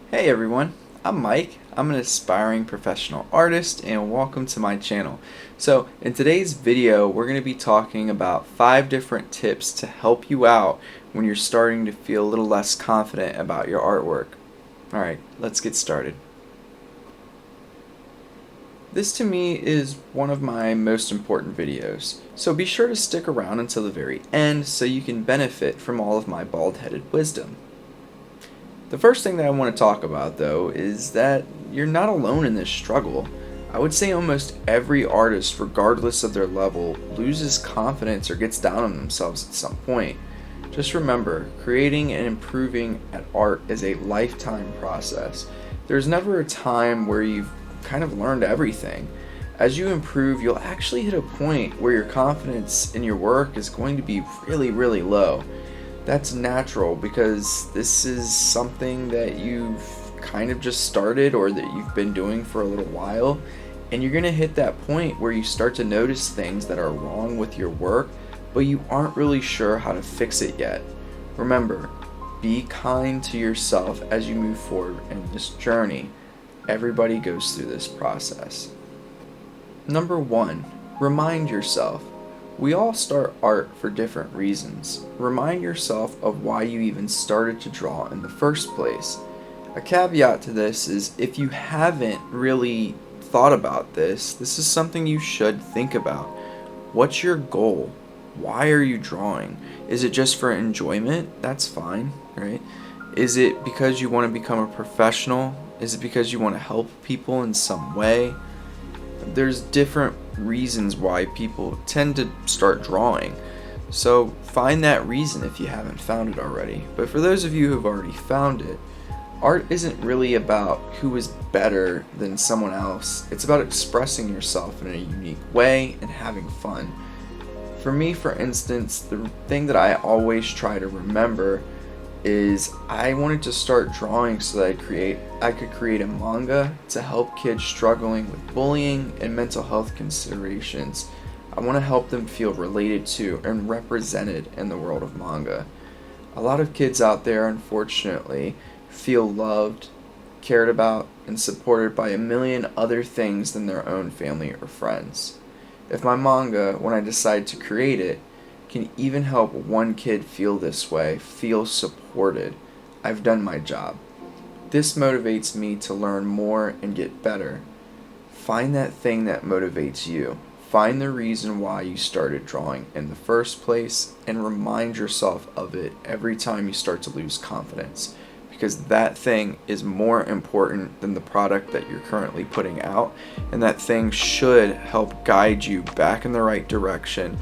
Hey everyone, I'm Mike. I'm an aspiring professional artist and welcome to my channel. So in today's video we're going to be talking about 5 different tips to help you out when you're starting to feel a little less confident about your artwork. Alright, let's get started. This to me is one of my most important videos, so be sure to stick around until the very end so you can benefit from all of my bald-headed wisdom. The first thing that I want to talk about, though, is that you're not alone in this struggle. I would say almost every artist, regardless of their level, loses confidence or gets down on themselves at some point. Just remember, creating and improving at art is a lifetime process. There's never a time where you've kind of learned everything. As you improve, you'll actually hit a point where your confidence in your work is going to be really, really low. That's natural because this is something that you've kind of just started or that you've been doing for a little while, and you're going to hit that point where you start to notice things that are wrong with your work, but you aren't really sure how to fix it yet. Remember, be kind to yourself as you move forward in this journey. Everybody goes through this process. Number 1, remind yourself. We all start art for different reasons. Remind yourself of why you even started to draw in the first place. A caveat to this is if you haven't really thought about this is something you should think about. What's your goal? Why are you drawing? Is it just for enjoyment? That's fine, right? Is it because you want to become a professional? Is it because you want to help people in some way? There's different reasons why people tend to start drawing. So find that reason if you haven't found it already. But for those of you who've already found it, art isn't really about who is better than someone else. It's about expressing yourself in a unique way and having fun. For me, for instance, the thing that I always try to remember is I wanted to start drawing so that I could create a manga to help kids struggling with bullying and mental health considerations. I want to help them feel related to and represented in the world of manga. A lot of kids out there, unfortunately, feel loved, cared about, and supported by a million other things than their own family or friends. If my manga, when I decide to create it, can even help one kid feel this way, feel supported, I've done my job. This motivates me to learn more and get better. Find that thing that motivates you. Find the reason why you started drawing in the first place and remind yourself of it every time you start to lose confidence, because that thing is more important than the product that you're currently putting out, and that thing should help guide you back in the right direction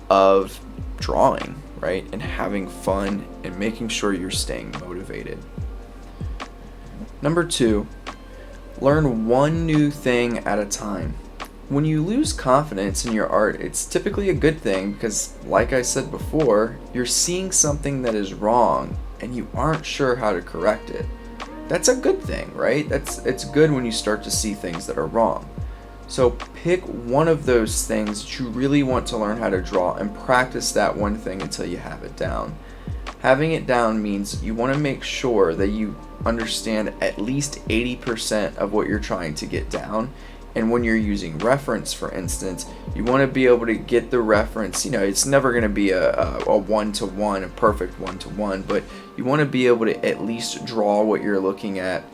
of drawing, right? And having fun and making sure you're staying motivated. Number 2, learn one new thing at a time. When you lose confidence in your art, it's typically a good thing because, like I said before, you're seeing something that is wrong and you aren't sure how to correct it. That's a good thing, right? It's good when you start to see things that are wrong. So pick one of those things that you really want to learn how to draw and practice that one thing until you have it down. Having it down means you want to make sure that you understand at least 80% of what you're trying to get down. And when you're using reference, for instance, you want to be able to get the reference. It's never going to be a one-to-one, a perfect one-to-one, but you want to be able to at least draw what you're looking at.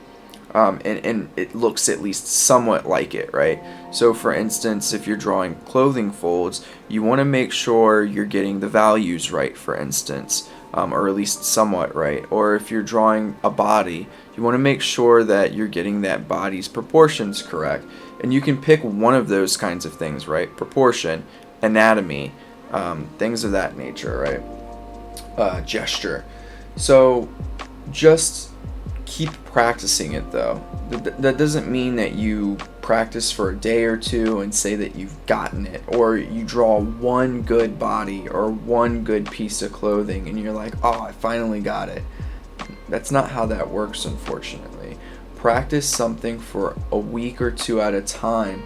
And it looks at least somewhat like it, right? So for instance, if you're drawing clothing folds, you want to make sure you're getting the values right, for instance, or at least somewhat right. Or if you're drawing a body, you want to make sure that you're getting that body's proportions correct. And you can pick one of those kinds of things, right? Proportion, anatomy, things of that nature, right? Gesture. So just keep practicing it, though. That doesn't mean that you practice for a day or two and say that you've gotten it, or you draw one good body or one good piece of clothing and you're like, oh, I finally got it. That's not how that works, unfortunately. Practice something for a week or two at a time,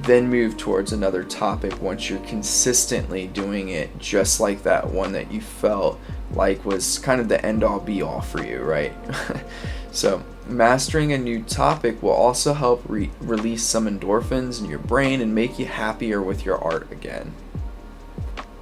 then move towards another topic once you're consistently doing it just like that one that you felt like was kind of the end all be all for you, right? So, mastering a new topic will also help release some endorphins in your brain and make you happier with your art again.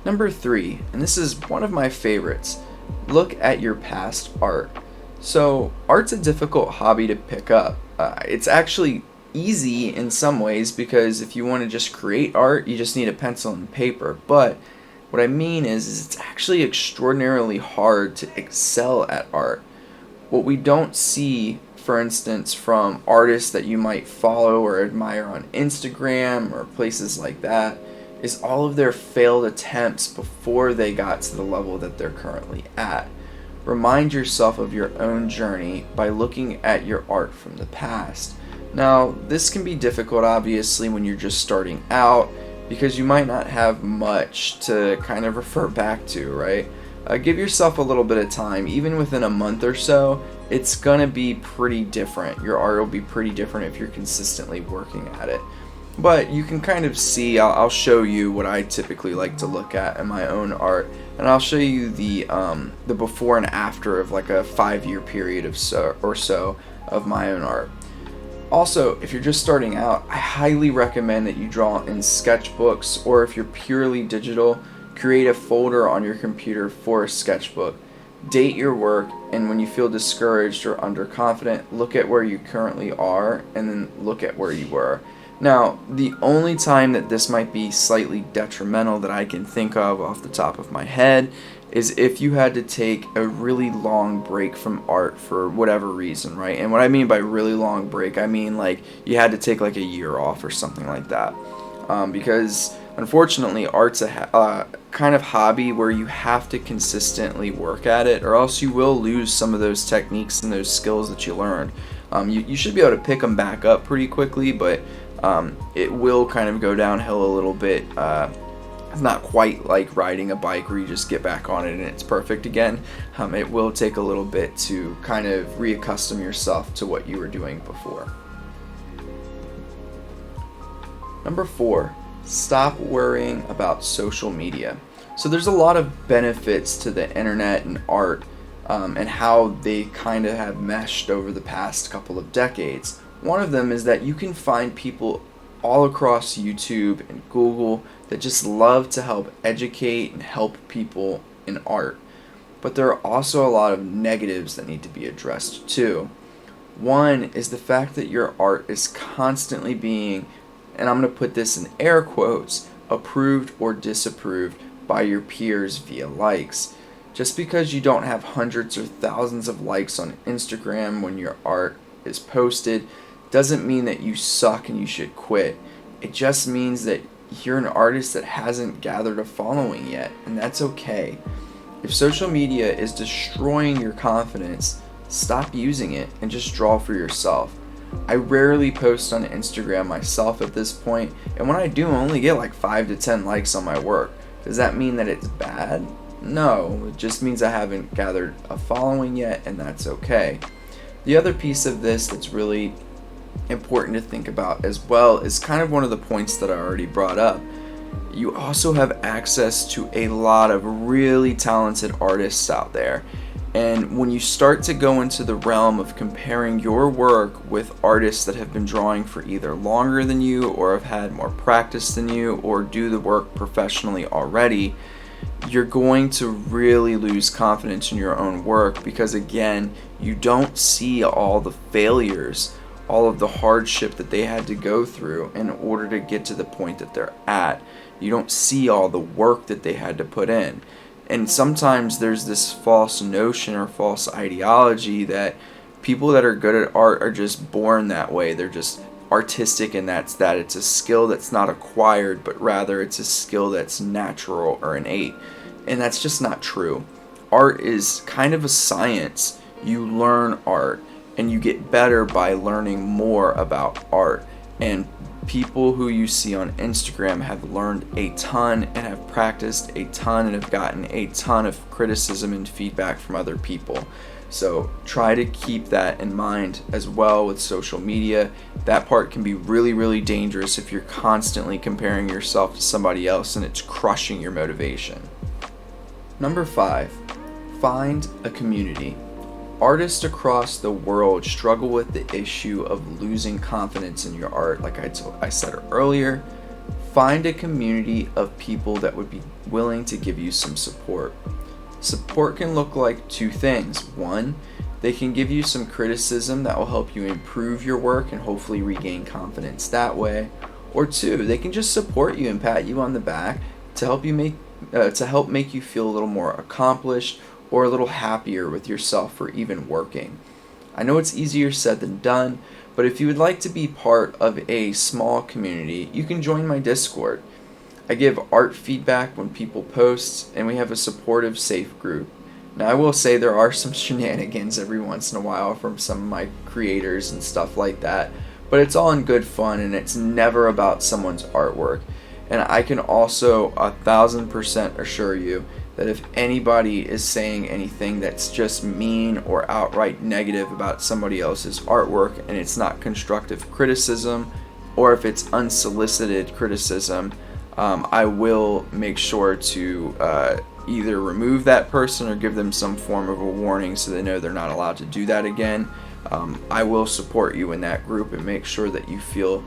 Number 3, and this is one of my favorites, look at your past art. So, art's a difficult hobby to pick up. It's actually easy in some ways because if you want to just create art, you just need a pencil and paper. But what I mean is it's actually extraordinarily hard to excel at art. What we don't see, for instance, from artists that you might follow or admire on Instagram or places like that, is all of their failed attempts before they got to the level that they're currently at. Remind yourself of your own journey by looking at your art from the past. Now, this can be difficult obviously when you're just starting out because you might not have much to kind of refer back to, right? Give yourself a little bit of time. Even within a month or so, it's gonna be pretty different. Your art will be pretty different if you're consistently working at it. But you can kind of see, I'll show you what I typically like to look at in my own art, and I'll show you the before and after of like a 5-year period of so of my own art. Also, if you're just starting out, I highly recommend that you draw in sketchbooks, or if you're purely digital, create a folder on your computer for a sketchbook. Date your work, and when you feel discouraged or underconfident, look at where you currently are and then look at where you were. Now, the only time that this might be slightly detrimental that I can think of off the top of my head is if you had to take a really long break from art for whatever reason, right? And what I mean by really long break, I mean like you had to take like a year off or something like that. Because unfortunately, art's a kind of hobby where you have to consistently work at it, or else you will lose some of those techniques and those skills that you learned. You should be able to pick them back up pretty quickly, but it will kind of go downhill a little bit. It's not quite like riding a bike where you just get back on it and it's perfect again. It will take a little bit to kind of reaccustom yourself to what you were doing before. Number 4, stop worrying about social media. So there's a lot of benefits to the internet and art, and how they kind of have meshed over the past couple of decades. One of them is that you can find people all across YouTube and Google that just love to help educate and help people in art. But there are also a lot of negatives that need to be addressed too. One is the fact that your art is constantly being, and I'm going to put this in air quotes, approved or disapproved by your peers via likes. Just because you don't have hundreds or thousands of likes on Instagram when your art is posted doesn't mean that you suck and you should quit. It just means that you're an artist that hasn't gathered a following yet, and that's okay. If social media is destroying your confidence, stop using it and just draw for yourself. I rarely post on Instagram myself at this point, and when I do, I only get like 5 to 10 likes on my work. Does that mean that it's bad? No, it just means I haven't gathered a following yet, and that's okay. The other piece of this that's really important to think about as well is kind of one of the points that I already brought up. You also have access to a lot of really talented artists out there. And when you start to go into the realm of comparing your work with artists that have been drawing for either longer than you, or have had more practice than you, or do the work professionally already, you're going to really lose confidence in your own work, because again, you don't see all the failures, all of the hardship that they had to go through in order to get to the point that they're at. You don't see all the work that they had to put in. And sometimes there's this false notion or false ideology that people that are good at art are just born that way. They're just artistic, and that's that. It's a skill that's not acquired, but rather it's a skill that's natural or innate. And that's just not true. Art is kind of a science. You learn art, and you get better by learning more about art. And people who you see on Instagram have learned a ton and have practiced a ton and have gotten a ton of criticism and feedback from other people. So try to keep that in mind as well with social media. That part can be really, really dangerous if you're constantly comparing yourself to somebody else and it's crushing your motivation. Number 5, find a community. Artists across the world struggle with the issue of losing confidence in your art. Like I said earlier, find a community of people that would be willing to give you some support. Support can look like two things. One, they can give you some criticism that will help you improve your work and hopefully regain confidence that way. Or two, they can just support you and pat you on the back to help make you feel a little more accomplished or a little happier with yourself for even working. I know it's easier said than done, but if you would like to be part of a small community, you can join my Discord. I give art feedback when people post, and we have a supportive, safe group. Now, I will say there are some shenanigans every once in a while from some of my creators and stuff like that, but it's all in good fun, and it's never about someone's artwork. And I can also 1000% assure you that if anybody is saying anything that's just mean or outright negative about somebody else's artwork, and it's not constructive criticism, or if it's unsolicited criticism, I will make sure to either remove that person or give them some form of a warning so they know they're not allowed to do that again. I will support you in that group and make sure that you feel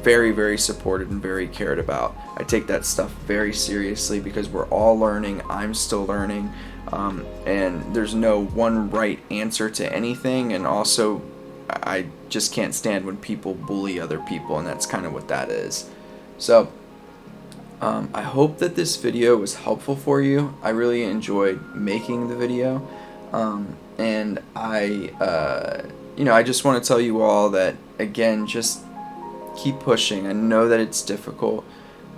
very, very supported and very cared about. I take that stuff very seriously because we're all learning. I'm still learning, and there's no one right answer to anything. And also, I just can't stand when people bully other people, and that's kind of what that is. So I hope that this video was helpful for you. I really enjoyed making the video, and I just want to tell you all that, again, just keep pushing. I know that it's difficult,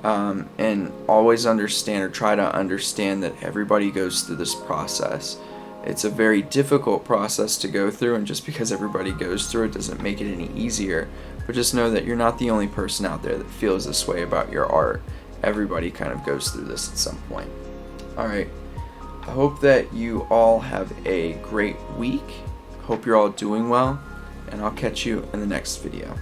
and always understand, or try to understand, that everybody goes through this process. It's a very difficult process to go through, and just because everybody goes through it doesn't make it any easier. But just know that you're not the only person out there that feels this way about your art. Everybody kind of goes through this at some point. Alright, I hope that you all have a great week. Hope you're all doing well, and I'll catch you in the next video.